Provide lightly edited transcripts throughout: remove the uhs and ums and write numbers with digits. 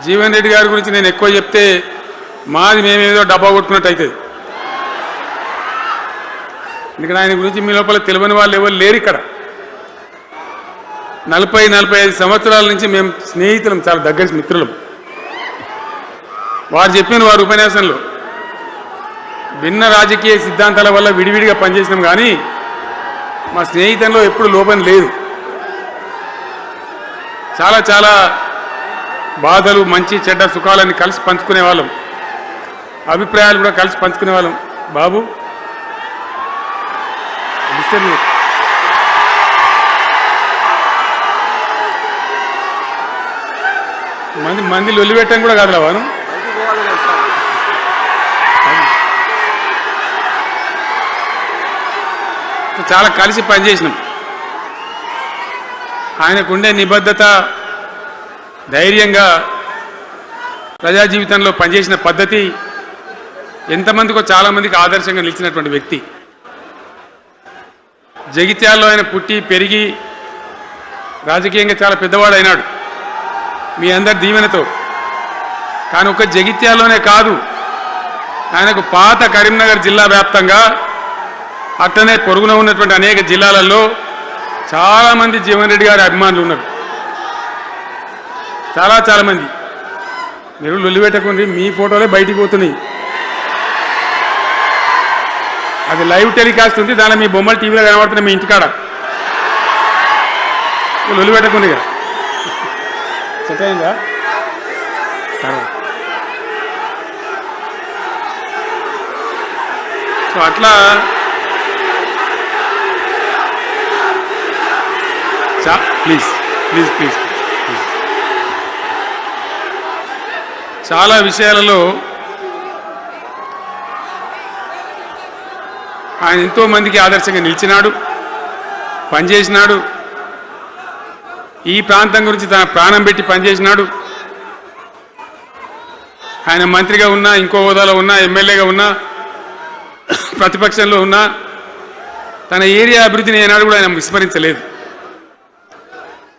జీవన్ రెడ్డి గారి గురించి నేను ఎక్కువ చెప్తే మాది మేమేదో డబ్బా కొట్టుకున్నట్టు అవుతుంది. ఎందుకంటే ఆయన గురించి మీ లోపల తెలియని వాళ్ళు ఎవరు లేరు. ఇక్కడ 40-45 సంవత్సరాల నుంచి మేము స్నేహితులం, చాలా దగ్గర మిత్రులం. వారు చెప్పిన వారి ఉపన్యాసంలో భిన్న రాజకీయ సిద్ధాంతాల వల్ల విడివిడిగా పనిచేసినాం, కానీ మా స్నేహితంలో ఎప్పుడు లోపం లేదు. చాలా చాలా బాధలు, మంచి చెడ్డ సుఖాలన్నీ కలిసి పంచుకునే వాళ్ళం, అభిప్రాయాలు కూడా కలిసి పంచుకునే వాళ్ళం. బాబు మంది లొల్లి పెట్టడం కూడా కాదురా వాను. చాలా కలిసి పనిచేసినాం. ఆయనకుండే నిబద్ధత, ధైర్యంగా ప్రజా జీవితంలో పనిచేసిన పద్ధతి ఎంతమందికో చాలామందికి ఆదర్శంగా నిలిచినటువంటి వ్యక్తి. జగిత్యాల్లో ఆయన పుట్టి పెరిగి రాజకీయంగా చాలా పెద్దవాడు అయినాడు మీ అందరి దీవెనతో. కానీ ఒక జగిత్యాల్లోనే కాదు, ఆయనకు పాత కరీంనగర్ జిల్లా వ్యాప్తంగా అట్టనే పొరుగున ఉన్నటువంటి అనేక జిల్లాలలో చాలామంది జీవన్ రెడ్డి గారి అభిమానులు ఉన్నారు. చాలా మంది. మీరు లొల్లి పెట్టకుండి, మీ ఫోటోలే బయటికి పోతున్నాయి. అది లైవ్ టెలికాస్ట్ ఉంది, దానిలో మీ బొమ్మలు టీవీలో కనబడుతున్నాయి మీ ఇంటికాడ. లొల్లి పెట్టకుంది ఇక సెట్ అయిందా? సో అట్లా ప్లీజ్ ప్లీజ్ ప్లీజ్ చాలా విషయాలలో ఆయన ఎంతో మందికి ఆదర్శంగా నిలిచినాడు, పనిచేసినాడు. ఈ ప్రాంతం గురించి తన ప్రాణం పెట్టి పనిచేసినాడు. ఆయన మంత్రిగా ఉన్నా, ఇంకో హోదాలో ఉన్నా, ఎమ్మెల్యేగా ఉన్నా, ప్రతిపక్షంలో ఉన్నా తన ఏరియా అభివృద్ధిని ఏనాడు కూడా ఆయన విస్మరించలేదు.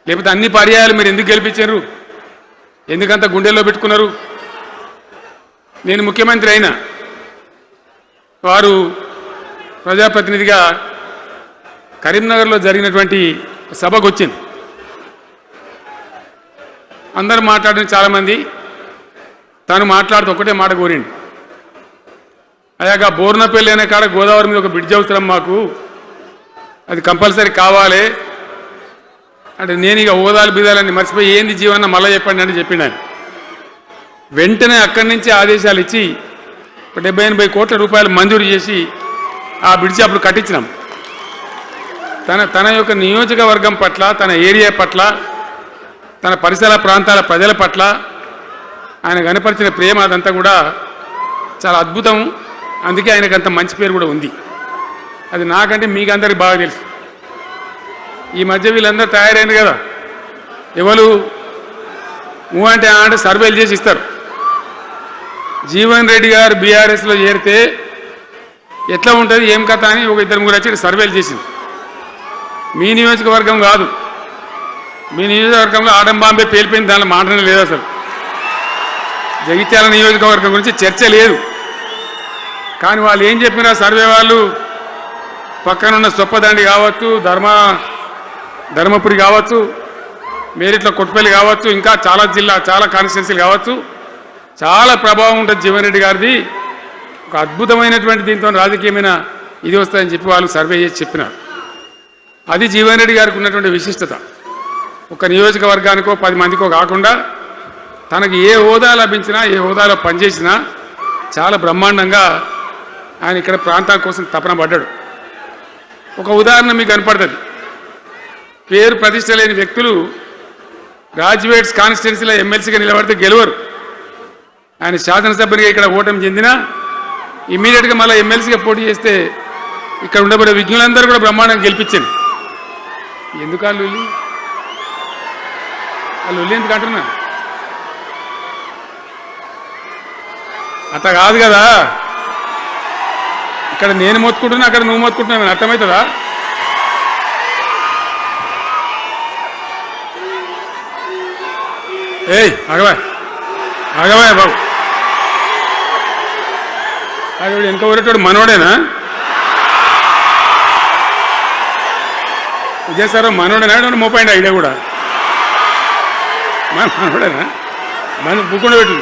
లేకపోతే అన్ని పర్యాయాలు మీరు ఎందుకు గెలిపించారు, ఎందుకంత గుండెల్లో పెట్టుకున్నారు? నేను ముఖ్యమంత్రి అయినా వారు ప్రజాప్రతినిధిగా కరీంనగర్లో జరిగినటువంటి సభకు వచ్చింది. అందరూ మాట్లాడిన చాలామంది, తను మాట్లాడుతూ ఒకటే మాట కోరిండు. అయ్యాక బోర్నపల్లి అనే కాడ గోదావరి మీద ఒక బ్రిడ్జ్ అవసరం మాకు, అది కంపల్సరీ కావాలి అంటే నేను ఇక హోదాలు బిదాలని మర్చిపోయి ఏంది జీవన్న మళ్ళీ చెప్పండి అని చెప్పిండు ఆయన. వెంటనే అక్కడి నుంచి ఆదేశాలు ఇచ్చి 70-80 కోట్ల రూపాయలు మంజూరు చేసి ఆ బ్రిడ్జి అప్పుడు కట్టించినాం. తన యొక్క నియోజకవర్గం పట్ల, తన ఏరియా పట్ల, తన పరిసర ప్రాంతాల ప్రజల పట్ల ఆయన కనపరిచిన ప్రేమ అదంతా కూడా చాలా అద్భుతం. అందుకే ఆయనకు అంత మంచి పేరు కూడా ఉంది. అది నాకంటే మీకు అందరికి బాగా తెలుసు. ఈ మధ్య వీళ్ళందరూ తయారైంది కదా, ఎవరు అంటే సర్వేలు చేసి ఇస్తారు. జీవన్ రెడ్డి గారు బీఆర్ఎస్లో చేరితే ఎట్లా ఉంటుంది ఏం కథ అని ఒక 2-3 వచ్చి సర్వేలు చేసింది. మీ నియోజకవర్గం కాదు, మీ నియోజకవర్గంలో ఆటం బాంబే పేలిపోయింది, దానిలో మాటనే లేదు. అసలు జగిత్యాల నియోజకవర్గం గురించి చర్చ లేదు. కానీ వాళ్ళు ఏం చెప్పినా సర్వే వాళ్ళు పక్కనున్న సొప్పదండి కావచ్చు, ధర్మపురి కావచ్చు, మేరిట్ల కొట్టుపల్లి కావచ్చు, ఇంకా చాలా కాన్స్టిట్యున్సీలు కావచ్చు, చాలా ప్రభావం ఉంటుంది జీవన్ రెడ్డి గారిది. ఒక అద్భుతమైనటువంటి దీంతో రాజకీయమైన ఇది వస్తుందని చెప్పి వాళ్ళు సర్వే చేసి చెప్పినారు. అది జీవన్ రెడ్డి గారికి ఉన్నటువంటి విశిష్టత. ఒక నియోజకవర్గానికో 10 మందికో కాకుండా తనకు ఏ హోదా లభించినా, ఏ హోదాలో పనిచేసినా చాలా బ్రహ్మాండంగా ఆయన ఇక్కడ ప్రాంతాల కోసం తపన పడ్డాడు. ఒక ఉదాహరణ మీకు కనపడుతుంది. పేరు ప్రతిష్ట లేని వ్యక్తులు గ్రాడ్యుయేట్స్ కాన్స్టిట్యున్సీలో ఎమ్మెల్సీగా నిలబడితే గెలవరు. ఆయన శాసనసభ్యునిగా ఇక్కడ ఓటమి చెందినా ఇమ్మీడియట్గా మళ్ళీ ఎమ్మెల్సీగా పోటీ చేస్తే ఇక్కడ ఉండబడే విజ్ఞులందరూ కూడా బ్రహ్మాండంగా గెలిపించండి. ఎందుకు వాళ్ళు ఎందుకు అంటున్నా? అట్లా కాదు కదా, ఇక్కడ నేను మొత్తుకుంటున్నా, అక్కడ నువ్వు మొత్తుకుంటున్నావు, అర్థమవుతుందా? ఏయ్ అగవా ఆగవా బాబు, ఆగవాడు వెనక ఊరేటోడు మనోడేనా? విజయసారు మనోడేనా? మోపాయింట్ ఐడియా కూడా మనోడేనా? మన బుక్కుండా పెట్టు.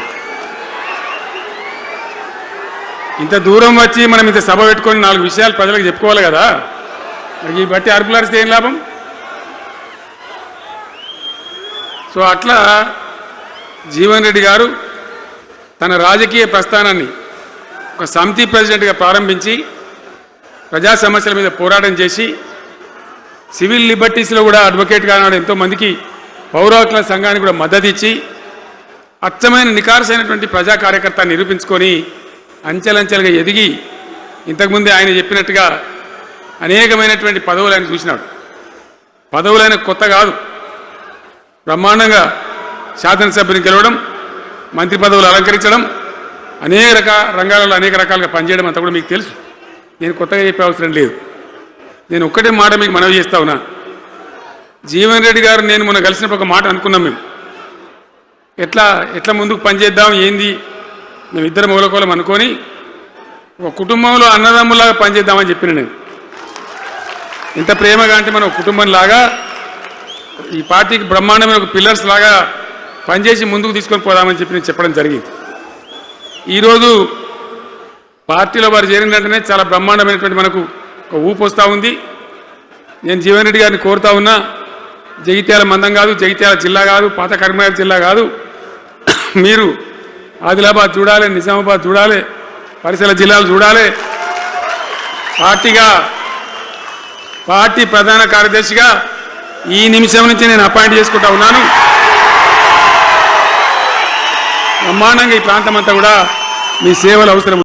ఇంత దూరం వచ్చి మనం ఇంత సభ పెట్టుకొని 4 విషయాలు ప్రజలకు చెప్పుకోవాలి కదా. మరి ఈ బట్టి అరుపులారిస్తే ఏం లాభం? సో అట్లా జీవన్ రెడ్డి గారు తన రాజకీయ ప్రస్థానాన్ని ఒక సమితి ప్రెసిడెంట్గా ప్రారంభించి ప్రజా సమస్యల మీద పోరాటం చేసి సివిల్ లిబర్టీస్లో కూడా అడ్వకేట్గా నాడు ఎంతోమందికి పౌర హక్కుల సంఘానికి కూడా మద్దతు ఇచ్చి అచ్చమైన నికార్సైనటువంటి ప్రజా కార్యకర్త నిరూపించుకొని అంచెలంచెలుగా ఎదిగి ఇంతకుముందే ఆయన చెప్పినట్టుగా అనేకమైనటువంటి పదవులు ఆయన చూసినాడు. పదవులైన కొత్త కాదు, బ్రహ్మాండంగా శాసనసభ్యుని గెలవడం, మంత్రి పదవులు అలంకరించడం, అనేక రంగాలలో అనేక రకాలుగా పనిచేయడం అంతా కూడా మీకు తెలుసు. నేను కొత్తగా చెప్పే అవసరం లేదు. నేను ఒక్కటే మాట మీకు మనవి చేస్తా ఉన్నా. జీవన్ రెడ్డి గారు నేను మొన్న కలిసినప్పుడు ఒక మాట అనుకున్నాం. మేము ఎట్లా ముందుకు పనిచేద్దాం ఏంది, మేము ఇద్దరు మూలకోలం అనుకొని ఒక కుటుంబంలో అన్నదమ్ములాగా పనిచేద్దామని చెప్పిన నేను. ఇంత ప్రేమగా అంటే మనం కుటుంబంలాగా ఈ పార్టీకి బ్రహ్మాండమైన ఒక పిల్లర్స్ లాగా పనిచేసి ముందుకు తీసుకొని పోదామని చెప్పి నేను చెప్పడం జరిగింది. ఈరోజు పార్టీలో వారు చేరిన వెంటనే చాలా బ్రహ్మాండమైనటువంటి మనకు ఒక ఊపు వస్తూ ఉంది. నేను జీవన్ రెడ్డి గారిని కోరుతా ఉన్నా, జగిత్యాల మందం కాదు, జగిత్యాల జిల్లా కాదు, పాత కరీంనగర్ జిల్లా కాదు, మీరు ఆదిలాబాద్ చూడాలి, నిజామాబాద్ చూడాలి, పరిసర జిల్లాలు చూడాలి. పార్టీ ప్రధాన కార్యదర్శిగా ఈ నిమిషం నుంచి నేను అపాయింట్ చేసుకుంటా ఉన్నాను. బ్రహ్మాండంగా ఈ ప్రాంతం అంతా కూడా మీ సేవలు అవసరం.